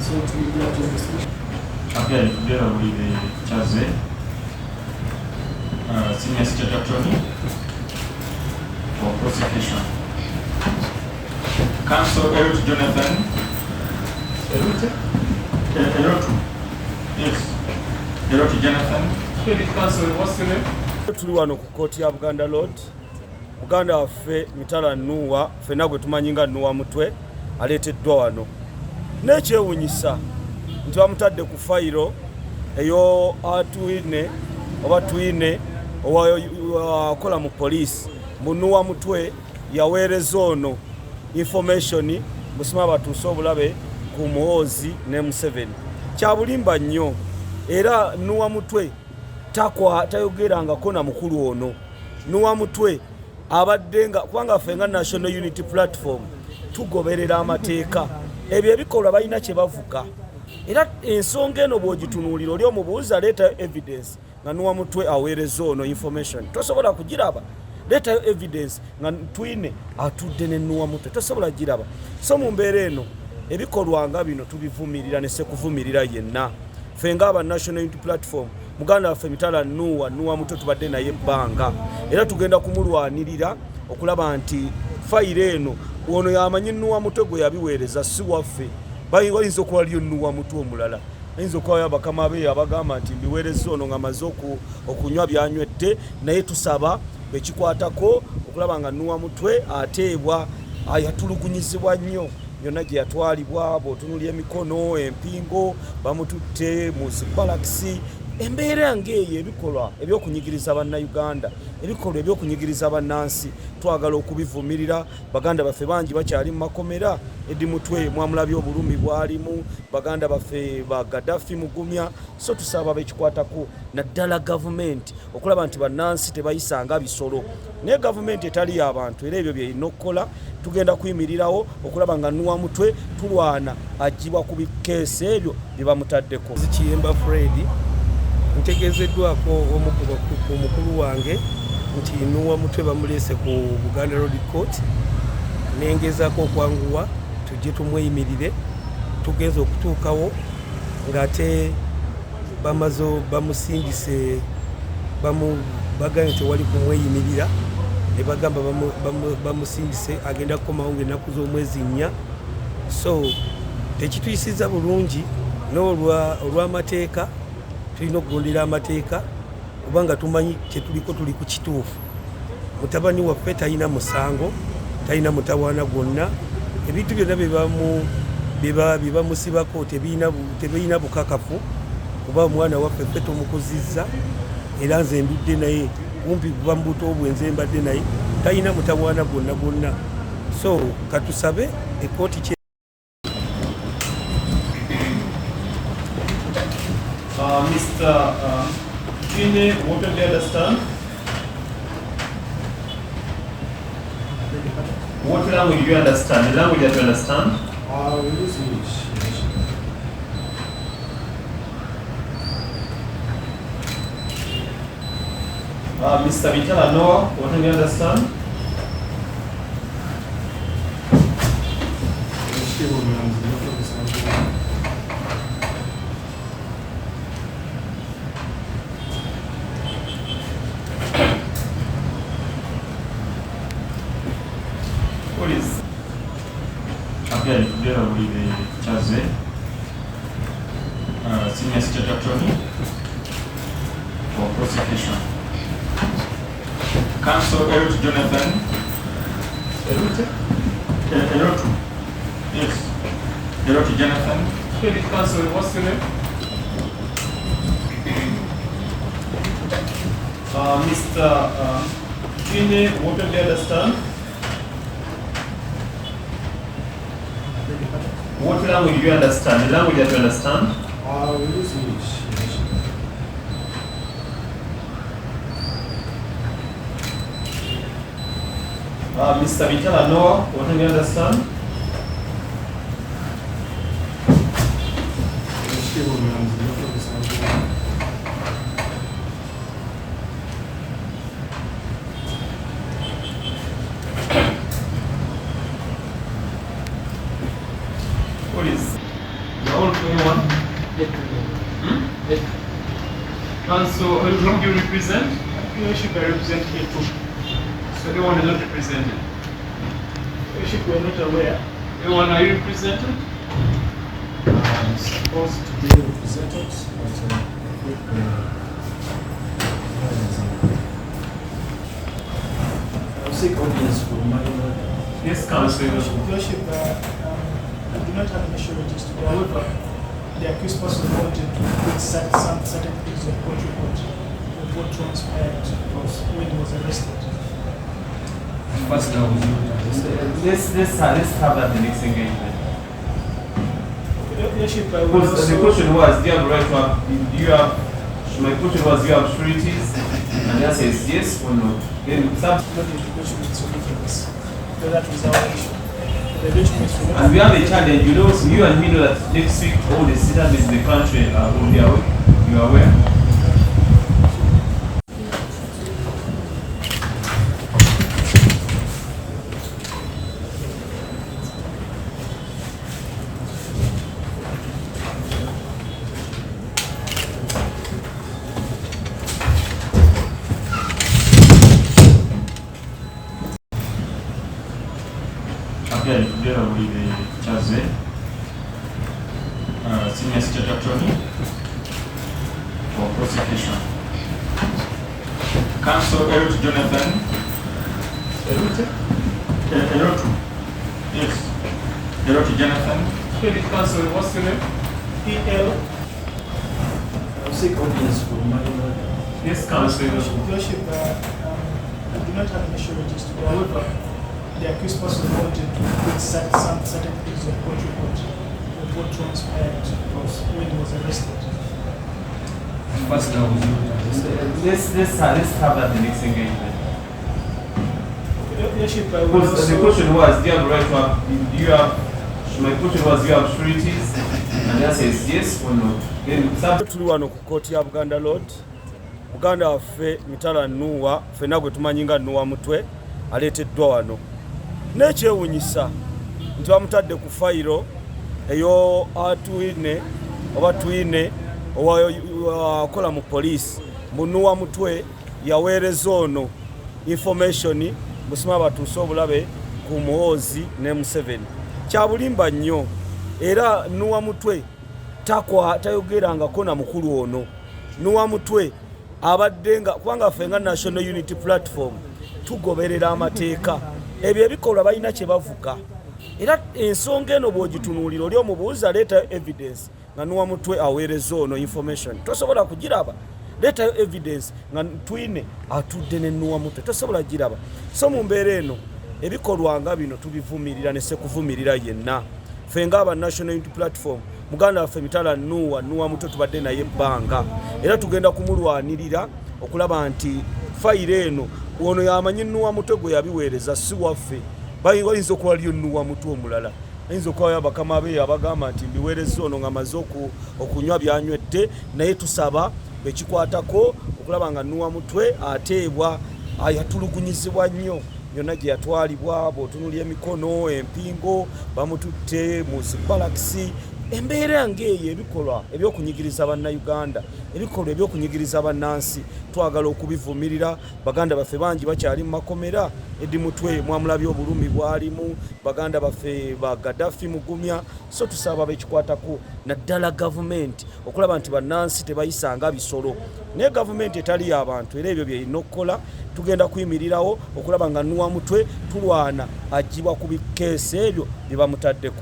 Again, together with Chaze, Senior State Attorney for prosecution. Counsel Erot Jonathan. Erot. Yes. Erot Jonathan. Counsel, what's your name? Tuli wano ku kooti ya Buganda Road. Muganda waffe Mitala Nuwa, ffenna gwe tumanyi nga Nuwa Mutwe, aleeteddwa wano. N'ekyewuunyisa nti bamutadde ku fayiro eyo twine owakola mu poliisi. Nuwa Mutwe yaweereza ono information musima batuuse obulabe ku Muhoozi ne Museveni. Kyabulimba nnyo era Nuwa Mutwe tayogerangako na mukulu ono. Nuwa Mutwe abadde nga kubanga ffe nga National Unity Platform tugoberera amateeka, ebyo ebikolwa balina kye bavuga, era ensonga eno bw'ogitunuulira oli omubuuza leetayo evidence nga Nuwa Mutwe aweereza ono information, tosobola kugiraba. Leetayo evidence nga twine atudde ne Nuwa Mutwe, tosobola giraba. So mu mbeera eno ebikolwa nga bino tubivumirira ne sekuvumirira yenna. Ffe ng'aba National Unity Platform, muganda waffe Mitala Nuwa Mutwe tubadde naye ebbanga, era tugenda kumulwanirira okulaba nti fayiro eno ono yamanyi Nuwa Mutwe gwe yabiweereza si waffe. Bayinza okuba aliyo Nuwa Mutwe omulala, ayinza okuba abakama be abagamba nti mbiweereza ono nga maze okunywa byanywedde, naye tusaba bekikwatako okulaba nga Nuwa Mutwe ateebwa. Yatulugunyizibwa nnyo yonna gye yatwalibwa, bw'otunulya emikono, empingo, bamututte mu zibalakisi. Embeera ng'eyo ebikolwa ebyokunyigiriza bannayuganda, ebikolwa ebyokunyigiriza bannansi twagala okubivumirira. Baganda baffe bangi bakyali mu makomera. Eddi Mutwe mwamulabye obulumi bwalimu, baganda baffe ba Gaddafi mugumya. So tusaba bekikwatako naddala gavumenti okulaba nti bannansi tebayisanga bisolo, naye gavumenti etali y'abantu era ebyo byerina okukola. Tugenda kuyimirirawo okulaba nga Nuwa Mutwe tulwana agibwa ku bikeesi ebyo bye bamutaddeko. Kiyemba Fred ntegezeddwako omukulu wange nti Nuwa Mutwe bamuleese ku Buganda Road Court, nengezaako okwanguwa tujje tumweyimirire. Tugenza okutuukawo ng'ate bamaze bamusindise bagambye tewali kumweyimirira, ne bagamba bamusindise agenda kukomawo ng'ennaku z'omwezi 4. So tekituyisiza bulungi n'olw'amateeka. Tulina okugondera amateeka kubanga tumanyi kyetuliko tuli ku kituufu. Mutabani waffe talina musango, talina mutawaana gwonna. Ebintu byonna bye bamusibako tebirina bukakafu kuba omwana waffe ffe tumukuzizza, era nze ndudde naye kumpi kuva mu buto bwenze mbadde naye, talina mutawaana gwonna. So katusabe ekkooti Mr. Twine, what do you understand? What language do you understand? The language that you understand? English. Mr. Mitala Noah, what do you understand? Police. Again, together with Chaze, Senior State Attorney for prosecution. Counsel Erot Jonathan. Erot. Yes. Erot Jonathan. Counsel, what's your name? Mr. Twine, what do you understand? What language do you understand? The language that you understand? English. Mr. Mitala Noah, what do you understand? Police. all 21? Council, whom do you represent? Your Worship, I represent here too. So anyone is not represented? Your Worship, we are not aware. Anyone, are you represented? I'm supposed to be represented, but I'll seek audience from my lord. Yes, Council. Your Worship, I do not have any sureties to go. However, the accused person wanted to put some certain things in court report of what transpired when he was arrested. First, I was Let's have that the next engagement. Your Worship, I will Because the also... question was, do you have the right to have, my question was, do you have sureties? And the answer is yes or no. Then some, not into question with significance. So that was our issue. The documents were not... and we have a challenge, you know, you and me know that next week all the citizens in the country are on their way. You are aware? Again, together with Chazé, Senior State Attorney for prosecution. Counsel Erot Jonathan. Erot. Yes. Erot Jonathan. Credit Council, what's your name? PL. I'll seek audience from my lord. Yes, Council. Your Worship, I do not have any sureties to go. However, the accused person wanted to put some certain things in court report of what transpired when he was arrested. First, I was Let's have that the next engagement. Your Worship, I will Because the also... question was, do you have the right to have, my question was, do you have sureties? And the answer is yes or no. Then some, tuli wano ku kooti ya Buganda Road. Muganda waffe Mitala Nuwa, ffenna gwe tumanyi nga Nuwa Mutwe, aleeteddwa wano. N'ekyewuunyisa nti bamutadde ku fayiro eyo atwine oba twine owakola mu poliisi mbu Nuwa Mutwe yaweereza ono information busima batuuse obulabe ku Muhoozi ne Museveni. Kyabulimba nnyo era Nuwa Mutwe tayogerangako na mukulu ono. Nuwa Mutwe abadde nga kubanga ffe nga National Unity Platform tugoberera amateeka ebyo ebikolwa balina kye bavuga era ensonga eno bw'ogitunuulira oli omubuuza leetayo evidence nga Nuwa Mutwe aweereza ono information tosobola kugiraba. Leetayo evidence nga twine atudde ne Nuwa Mutwe tosobola giraba. So mu mbeera eno ebikolwa nga bino tubivumirira ne sekuvumirira yenna ffe ng'aba National Unity Platform. Muganda waffe Mitala Nuwa Mutwe tubadde naye ebbanga era tugenda kumulwanirira okulaba nti fayiro eno ono yamanyi Nuwa Mutwe gwe yabiweereza si waffe. Bayinza okuba liyo Nuwa Mutwe omulala ayinza okuba abakama be abagamba nti mbiweereza ono nga maze okunywa byanywedde naye tusaba bekikwatako okulaba nga Nuwa Mutwe ateebwa yatulugunyizibwa nnyo yonna gye yatwalibwa bw'otunulya emikono empingo bamututte mu zibalakisi. Embeera ng'eyo ebikolwa ebyokunyigiriza bannayuganda ebikolwa ebyokunyigiriza bannansi twagala okubivumirira. Baganda baffe bangi bakyali mu makomera. Eddi Mutwe mwamulabye obulumi bwalimu. Baganda baffe ba Gaddafi mugumya. So tusaba bekikwatako naddala gavumenti okulaba nti bannansi tebayisanga bisolo. Naye gavumenti etali y'abantu era ebyo byerina okukola. Tugenda kuyimirirawo okulaba nga Nuwa Mutwe tulwana agibwa ku bikeesi ebyo bye bamutaddeko.